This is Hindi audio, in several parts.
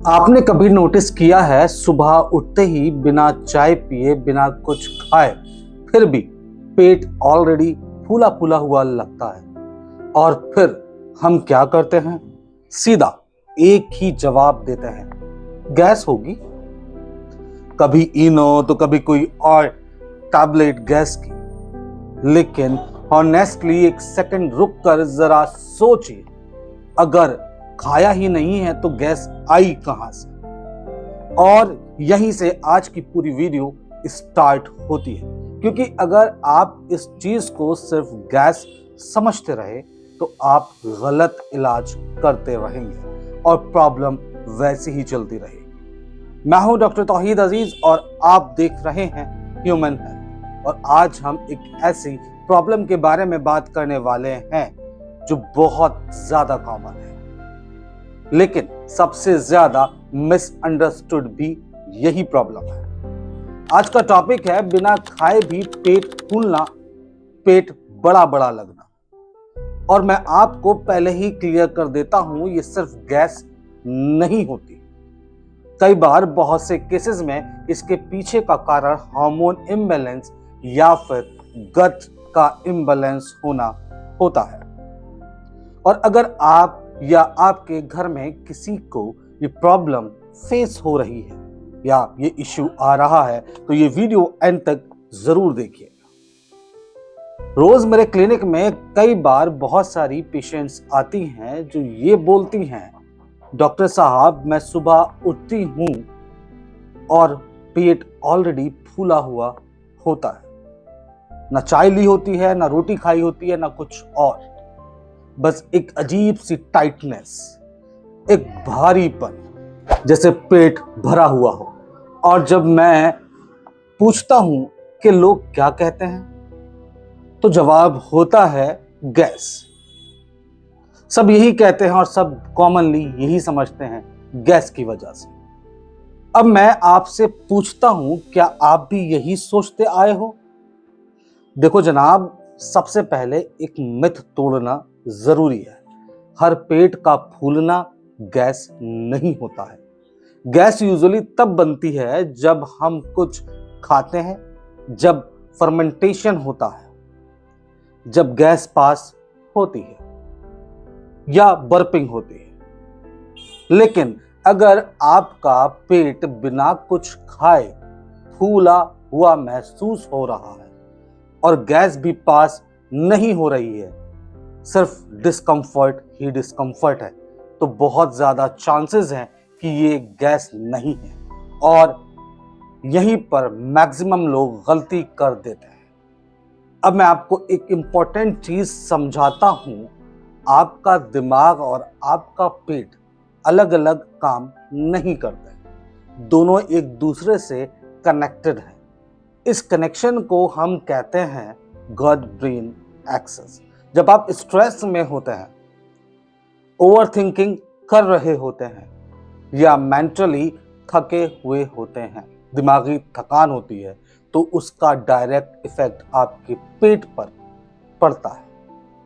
आपने कभी नोटिस किया है सुबह उठते ही बिना चाय पिए बिना कुछ खाए फिर भी पेट ऑलरेडी फूला फूला हुआ लगता है। और फिर हम क्या करते हैं, सीधा एक ही जवाब देते हैं, गैस होगी। कभी इनो तो कभी कोई और टैबलेट गैस की। लेकिन ऑनेस्टली एक सेकंड रुक कर जरा सोचिए, अगर खाया ही नहीं है तो गैस आई कहां से। और यहीं से आज की पूरी वीडियो स्टार्ट होती है, क्योंकि अगर आप इस चीज को सिर्फ गैस समझते रहे तो आप गलत इलाज करते रहेंगे और प्रॉब्लम वैसे ही चलती रहेगी। मैं हूं डॉक्टर तौहीद अजीज और आप देख रहे हैं ह्यूमन हेल्थ। और आज हम एक ऐसी प्रॉब्लम के बारे में बात करने वाले हैं जो बहुत ज्यादा कॉमन है, लेकिन सबसे ज्यादा मिसअंडरस्टूड भी यही प्रॉब्लम है। आज का टॉपिक है बिना खाए भी पेट फूलना, पेट बड़ा बड़ा लगना। और मैं आपको पहले ही क्लियर कर देता हूं, ये सिर्फ गैस नहीं होती। कई बार बहुत से केसेस में इसके पीछे का कारण हार्मोन इम्बैलेंस या फिर गट का इम्बैलेंस होना होता है। और अगर आप या आपके घर में किसी को ये प्रॉब्लम फेस हो रही है या ये इश्यू आ रहा है तो ये वीडियो एंड तक जरूर देखिएगा। रोज मेरे क्लिनिक में कई बार बहुत सारी पेशेंट्स आती हैं जो ये बोलती हैं, डॉक्टर साहब मैं सुबह उठती हूं और पेट ऑलरेडी फूला हुआ होता है। ना चाय ली होती है, ना रोटी खाई होती है, ना कुछ और, बस एक अजीब सी टाइटनेस, एक भारीपन, जैसे पेट भरा हुआ हो। और जब मैं पूछता हूं कि लोग क्या कहते हैं तो जवाब होता है गैस। सब यही कहते हैं और सब कॉमनली यही समझते हैं, गैस की वजह से। अब मैं आपसे पूछता हूं, क्या आप भी यही सोचते आए हो? देखो जनाब, सबसे पहले एक मिथ तोड़ना जरूरी है। हर पेट का फूलना गैस नहीं होता है। गैस यूजुअली तब बनती है जब हम कुछ खाते हैं, जब फर्मेंटेशन होता है, जब गैस पास होती है या बर्पिंग होती है। लेकिन अगर आपका पेट बिना कुछ खाए फूला हुआ महसूस हो रहा है और गैस भी पास नहीं हो रही है, सिर्फ डिस्कम्फर्ट ही डिस्कम्फर्ट है, तो बहुत ज्यादा चांसेस हैं कि ये गैस नहीं है। और यहीं पर मैक्सिमम लोग गलती कर देते हैं। अब मैं आपको एक इंपॉर्टेंट चीज समझाता हूं, आपका दिमाग और आपका पेट अलग अलग काम नहीं करते, दोनों एक दूसरे से कनेक्टेड हैं। इस कनेक्शन को हम कहते हैं गॉड ब्रेन एक्सेस। जब आप स्ट्रेस में होते हैं, ओवर थिंकिंग कर रहे होते हैं या मेंटली थके हुए होते हैं, दिमागी थकान होती है, तो उसका डायरेक्ट इफेक्ट आपके पेट पर पड़ता है।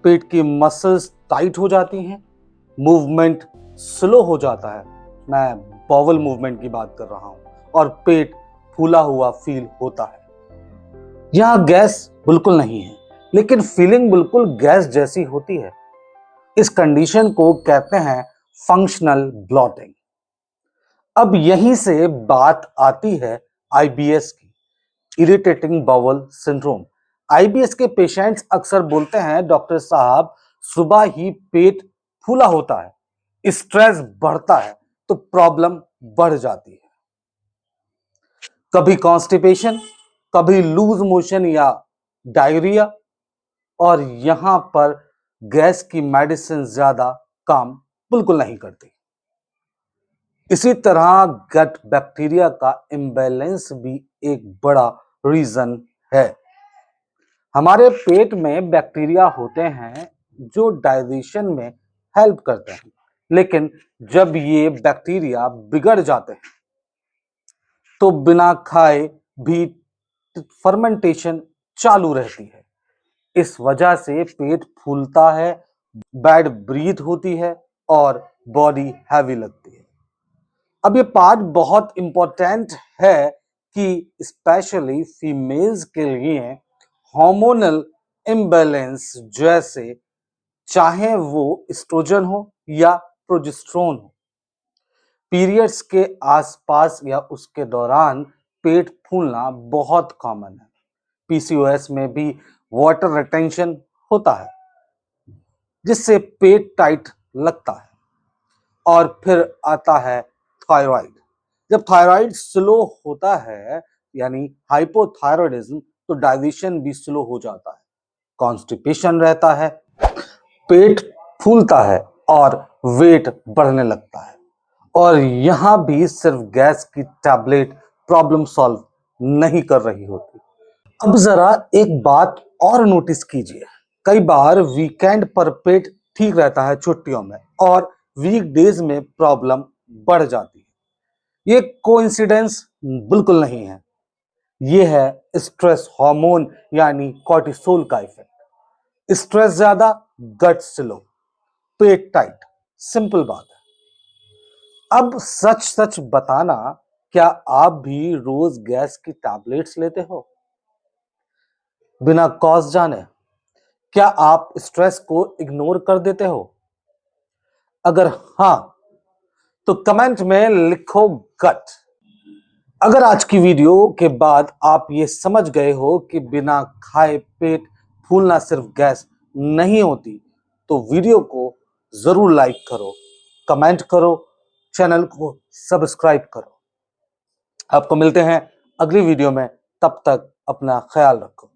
पेट की मसल्स टाइट हो जाती हैं, मूवमेंट स्लो हो जाता है, मैं बॉवल मूवमेंट की बात कर रहा हूं, और पेट फूला हुआ फील होता है। यहां गैस बिल्कुल नहीं है, लेकिन फीलिंग बिल्कुल गैस जैसी होती है। इस कंडीशन को कहते हैं फंक्शनल ब्लॉटिंग। अब यहीं से बात आती है आईबीएस की, इरिटेटिंग बाउल सिंड्रोम। आईबीएस के पेशेंट्स अक्सर बोलते हैं, डॉक्टर साहब सुबह ही पेट फूला होता है, स्ट्रेस बढ़ता है तो प्रॉब्लम बढ़ जाती है। कभी कॉन्स्टिपेशन, कभी लूज मोशन या डायरिया, और यहां पर गैस की मेडिसिन ज्यादा काम बिल्कुल नहीं करती। इसी तरह गट बैक्टीरिया का इम्बैलेंस भी एक बड़ा रीजन है। हमारे पेट में बैक्टीरिया होते हैं जो डाइजेशन में हेल्प करते हैं, लेकिन जब ये बैक्टीरिया बिगड़ जाते हैं तो बिना खाए भी फर्मेंटेशन चालू रहती है। इस वजह से पेट फूलता है, बैड ब्रीथ होती है और बॉडी हैवी लगती है। अब ये पार्ट बहुत इंपॉर्टेंट है कि स्पेशली फीमेल्स के लिए हार्मोनल इम्बैलेंस, जैसे चाहे वो एस्ट्रोजन हो या प्रोजेस्टेरोन हो, पीरियड्स के आसपास या उसके दौरान पेट फूलना बहुत कॉमन है। पीसीओएस में भी वाटर रिटेंशन होता है जिससे पेट टाइट लगता है। और फिर आता है थायराइड। जब थायराइड स्लो होता है, यानी हाइपोथायरॉयडिज्म, तो डाइजेशन भी स्लो हो जाता है, कॉन्स्टिपेशन रहता है, पेट फूलता है और वेट बढ़ने लगता है। और यहां भी सिर्फ गैस की टैबलेट प्रॉब्लम सॉल्व नहीं कर रही होती। अब जरा एक बात और नोटिस कीजिए, कई बार वीकेंड पर पेट ठीक रहता है छुट्टियों में, और वीकडेज में प्रॉब्लम बढ़ जाती है। ये कोइंसिडेंस बिल्कुल नहीं है, ये है स्ट्रेस हार्मोन यानी कॉर्टिसोल का इफेक्ट। स्ट्रेस ज्यादा, गट स्लो, पेट टाइट, सिंपल बात है। अब सच सच बताना, क्या आप भी रोज गैस की टैबलेट्स लेते हो बिना कॉज जाने? क्या आप स्ट्रेस को इग्नोर कर देते हो? अगर हां, तो कमेंट में लिखो गट। अगर आज की वीडियो के बाद आप ये समझ गए हो कि बिना खाए पेट फूलना सिर्फ गैस नहीं होती, तो वीडियो को जरूर लाइक करो, कमेंट करो, चैनल को सब्सक्राइब करो। आपको मिलते हैं अगली वीडियो में, तब तक अपना ख्याल रखो।